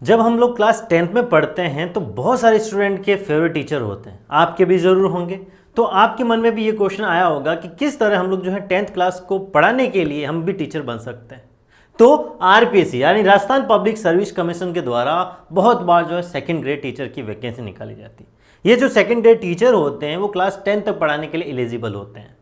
जब हम लोग क्लास 10th में पढ़ते हैं तो बहुत सारे स्टूडेंट के फेवरेट टीचर होते हैं, आपके भी ज़रूर होंगे। तो आपके मन में भी ये क्वेश्चन आया होगा कि किस तरह हम लोग जो है 10th क्लास को पढ़ाने के लिए हम भी टीचर बन सकते हैं। तो आरपीएससी यानी राजस्थान पब्लिक सर्विस कमीशन के द्वारा बहुत बार जो है सेकंड ग्रेड टीचर की वैकेंसी निकाली जाती है। ये जो सेकंड ग्रेड टीचर होते हैं वो क्लास 10 तक पढ़ाने के लिए एलिजिबल होते हैं।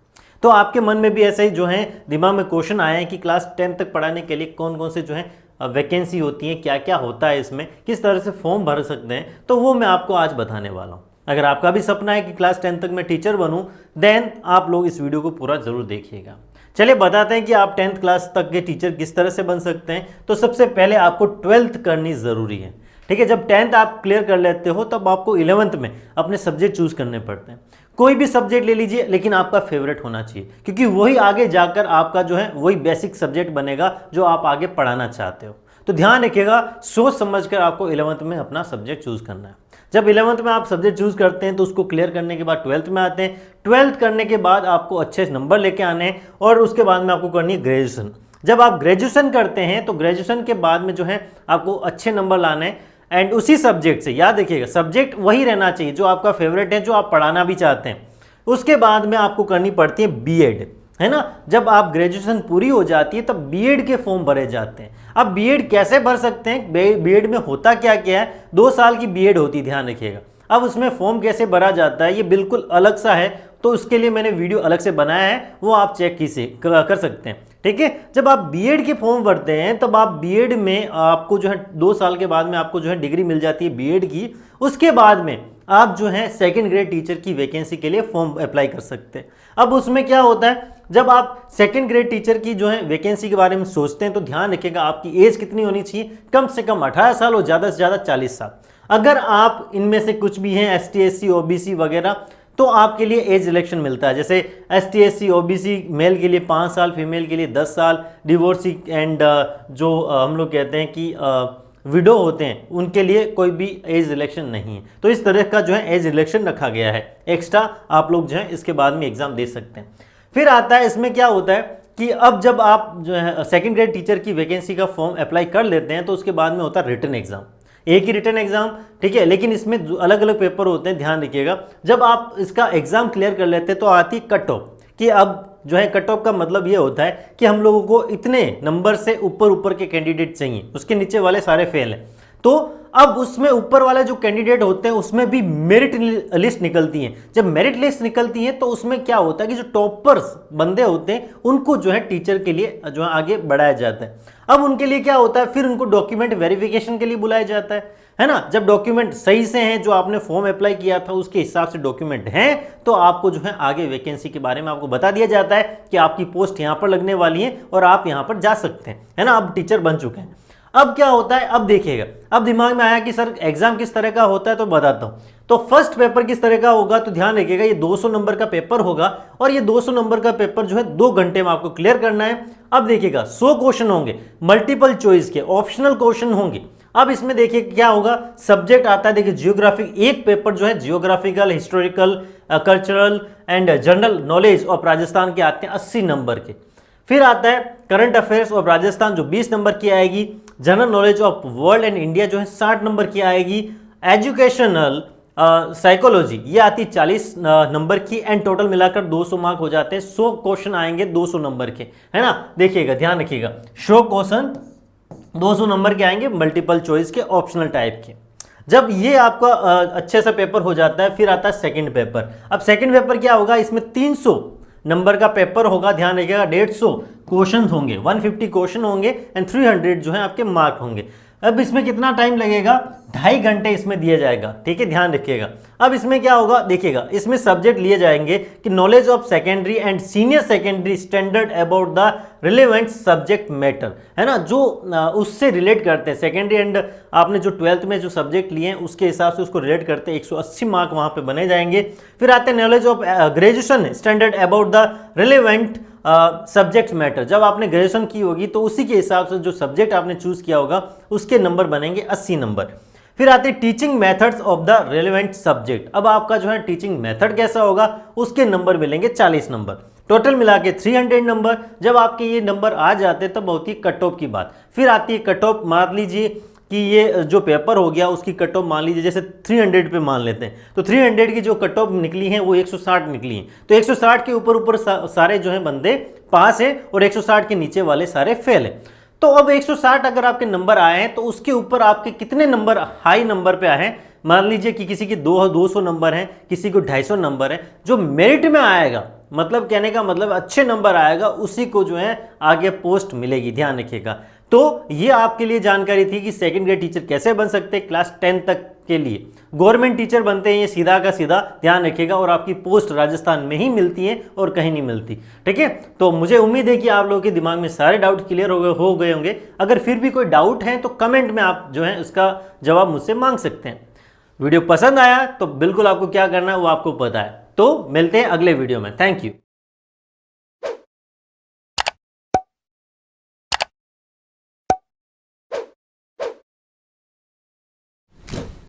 तो आपके मन में भी ऐसे ही जो है दिमाग में क्वेश्चन आए हैं कि क्लास 10 तक पढ़ाने के लिए कौन कौन से जो है वैकेंसी होती है, क्या क्या होता है इसमें, किस तरह से फॉर्म भर सकते हैं, तो वो मैं आपको आज बताने वाला हूँ। अगर आपका भी सपना है कि क्लास 10 तक मैं टीचर बनूं, देन आप लोग इस वीडियो को पूरा जरूर देखिएगा। चलिए बताते हैं कि आप 10th क्लास तक के टीचर किस तरह से बन सकते हैं। तो सबसे पहले आपको 12th करनी ज़रूरी है, ठीक है। जब 10th आप क्लियर कर लेते हो तब आपको 11th में अपने सब्जेक्ट चूज़ करने पड़ते हैं। कोई भी सब्जेक्ट ले लीजिए, लेकिन आपका फेवरेट होना चाहिए, क्योंकि वही आगे जाकर आपका जो है वही बेसिक सब्जेक्ट बनेगा जो आप आगे पढ़ाना चाहते हो। तो ध्यान रखिएगा, सोच समझकर आपको 11th में अपना सब्जेक्ट चूज़ करना है। जब 11th में आप सब्जेक्ट चूज़ करते हैं तो उसको क्लियर करने के बाद 12th में आते हैं। 12th करने के बाद आपको अच्छे नंबर लेके आने हैं और उसके बाद में आपको करनी है ग्रेजुएशन। जब आप ग्रेजुएशन करते हैं तो ग्रेजुएशन के बाद में जो है आपको अच्छे नंबर लाने हैं एंड उसी सब्जेक्ट से, याद रखिएगा सब्जेक्ट वही रहना चाहिए जो आपका फेवरेट है, जो आप पढ़ाना भी चाहते हैं। उसके बाद में आपको करनी पड़ती है बीएड, है ना। जब आप ग्रेजुएशन पूरी हो जाती है तब बीएड के फॉर्म भरे जाते हैं। अब बीएड कैसे भर सकते हैं, बीएड में होता क्या क्या है, 2 साल की बीएड होती है, ध्यान रखिएगा। अब उसमें फॉर्म कैसे भरा जाता है ये बिल्कुल अलग सा है, तो उसके लिए मैंने वीडियो अलग से बनाया है, वो आप चेक कर सकते हैं, ठीक है। जब आप बीएड के फॉर्म भरते हैं तब आप बीएड में आपको जो है 2 साल के बाद में आपको जो है डिग्री मिल जाती है बीएड की। उसके बाद में आप जो है सेकंड ग्रेड टीचर की वैकेंसी के लिए फॉर्म अप्लाई कर सकते हैं। अब उसमें क्या होता है, जब आप सेकंड ग्रेड टीचर की जो है वैकेंसी के बारे में सोचते हैं तो ध्यान रखिएगा आपकी एज कितनी होनी चाहिए, कम से कम 18 साल और ज़्यादा से ज़्यादा 40 साल। अगर आप इनमें से कुछ भी हैं, एसटी एससी ओबीसी वगैरह, तो आपके लिए एज रिलेक्शन मिलता है। जैसे एसटी एससी ओबीसी मेल के लिए 5 साल, फीमेल के लिए 10 साल, डिवोर्सी एंड जो हम लोग कहते हैं कि विडो होते हैं उनके लिए कोई भी एज रिलेक्शन नहीं है। तो इस तरह का जो है एज रिलेक्शन रखा गया है एक्स्ट्रा, आप लोग जो है इसके बाद में एग्जाम दे सकते हैं। फिर आता है इसमें क्या होता है कि अब जब आप जो है सेकंड ग्रेड टीचर की वैकेंसी का फॉर्म अप्लाई कर लेते हैं तो उसके बाद में होता है रिटन एग्जाम, एक ही रिटन एग्जाम, ठीक है। लेकिन इसमें अलग अलग पेपर होते हैं, ध्यान रखिएगा। जब आप इसका एग्जाम क्लियर कर लेते हैं तो आती कट ऑफ, कि अब जो है कट ऑफ का मतलब ये होता है कि हम लोगों को इतने नंबर से ऊपर के कैंडिडेट चाहिए, उसके नीचे वाले सारे फेल हैं। तो अब उसमें ऊपर वाले जो कैंडिडेट होते हैं उसमें भी मेरिट लिस्ट निकलती है। जब मेरिट लिस्ट निकलती है तो उसमें क्या होता है कि जो टॉपर्स बंदे होते हैं उनको जो है टीचर के लिए जो है आगे बढ़ाया जाता है। अब उनके लिए क्या होता है, फिर उनको डॉक्यूमेंट वेरिफिकेशन के लिए बुलाया जाता है ना। जब डॉक्यूमेंट सही से हैं, जो आपने फॉर्म अप्लाई किया था उसके हिसाब से डॉक्यूमेंट हैं, तो आपको जो है आगे वैकेंसी के बारे में आपको बता दिया जाता है कि आपकी पोस्ट यहाँ पर लगने वाली है और आप यहाँ पर जा सकते हैं, है ना। अब टीचर बन चुके हैं। अब क्या होता है, अब देखिएगा, अब दिमाग में आया कि सर एग्जाम किस तरह का होता है, तो बताता हूँ। तो फर्स्ट पेपर किस तरह का होगा, तो ध्यान रखिएगा ये 200 नंबर का पेपर होगा और ये 200 नंबर का पेपर जो है 2 घंटे में आपको क्लियर करना है। अब देखिएगा 100 क्वेश्चन होंगे मल्टीपल चॉइस के, ऑप्शनल क्वेश्चन होंगे। अब इसमें देखिए क्या होगा, सब्जेक्ट आता है, देखिए जियोग्राफी, एक पेपर जो है geographical, historical, cultural and general knowledge of Rajasthan के आते हैं 80 नंबर के। फिर आता है करंट अफेयर्स ऑफ राजस्थान जो 20 नंबर की आएगी। General knowledge of world and India जो है 60 नंबर की आएगी। एजुकेशनल साइकोलॉजी ये आती 40 नंबर की एंड टोटल मिलाकर 200 मार्क हो जाते हैं। 100 क्वेश्चन आएंगे 200 नंबर के, है ना। देखिएगा, ध्यान रखिएगा, 100 क्वेश्चन 200 नंबर के आएंगे मल्टीपल चॉइस के, ऑप्शनल टाइप के। जब ये आपका अच्छे सा पेपर हो जाता है फिर आता है सेकंड पेपर। अब सेकंड पेपर क्या होगा, इसमें 300 नंबर का पेपर होगा, ध्यान रखिएगा। 150 क्वेश्चन होंगे, 150 क्वेश्चन होंगे एंड 300 जो है आपके मार्क होंगे। अब इसमें कितना टाइम लगेगा, 2.5 घंटे इसमें दिया जाएगा, ठीक है, ध्यान रखिएगा। अब इसमें क्या होगा, देखिएगा, इसमें सब्जेक्ट लिए जाएंगे कि knowledge of secondary and senior secondary standard about the relevant subject matter, है ना, जो उससे रिलेट करते हैं। सेकेंडरी एंड आपने जो 12th में जो सब्जेक्ट लिए हैं उसके हिसाब से उसको रिलेट करते हैं, 180 मार्क वहाँ पे बने जाएंगे। फिर आते हैं knowledge of graduation standard about the relevant subject matter. जब आपने ग्रेजुएशन की होगी तो उसी के हिसाब से जो सब्जेक्ट आपने चूज किया होगा उसके नंबर बनेंगे 80 नंबर। फिर आते हैं teaching methods of the relevant subject. अब आपका जो है टीचिंग मेथड कैसा होगा उसके नंबर मिलेंगे 40 नंबर, टोटल मिला के 300 नंबर। जब आपके ये नंबर आ जाते हैं तब होती है कट ऑफ की बात। फिर आती है कट ऑफ, मान लीजिए कि ये जो पेपर हो गया उसकी कट ऑफ मान लीजिए जैसे 300 पे मान लेते हैं, तो 300 की जो कट ऑफ निकली है वो 160 निकली है, तो 160 के ऊपर सारे जो है बंदे पास है और 160 के नीचे वाले सारे फेल है। तो अब 160 अगर आपके नंबर आए हैं तो उसके ऊपर आपके कितने नंबर हाई नंबर पे आए हैं, मान लीजिए कि किसी की 200 नंबर है, किसी को 250 नंबर है, जो मेरिट में आएगा, मतलब कहने का मतलब अच्छे नंबर आएगा, उसी को जो है आगे पोस्ट मिलेगी, ध्यान रखिएगा। तो ये आपके लिए जानकारी थी कि सेकंड ग्रेड टीचर कैसे बन सकते हैं क्लास 10 तक के लिए। गवर्नमेंट टीचर बनते हैं ये सीधा का सीधा, ध्यान रखिएगा, और आपकी पोस्ट राजस्थान में ही मिलती है और कहीं नहीं मिलती, ठीक है। तो मुझे उम्मीद है कि आप लोगों के दिमाग में सारे डाउट क्लियर हो गए होंगे। अगर फिर भी कोई डाउट है तो कमेंट में आप जो है उसका जवाब मुझसे मांग सकते हैं। वीडियो पसंद आया तो बिल्कुल आपको क्या करना है वो आपको पता है। तो मिलते हैं अगले वीडियो में। Thank you.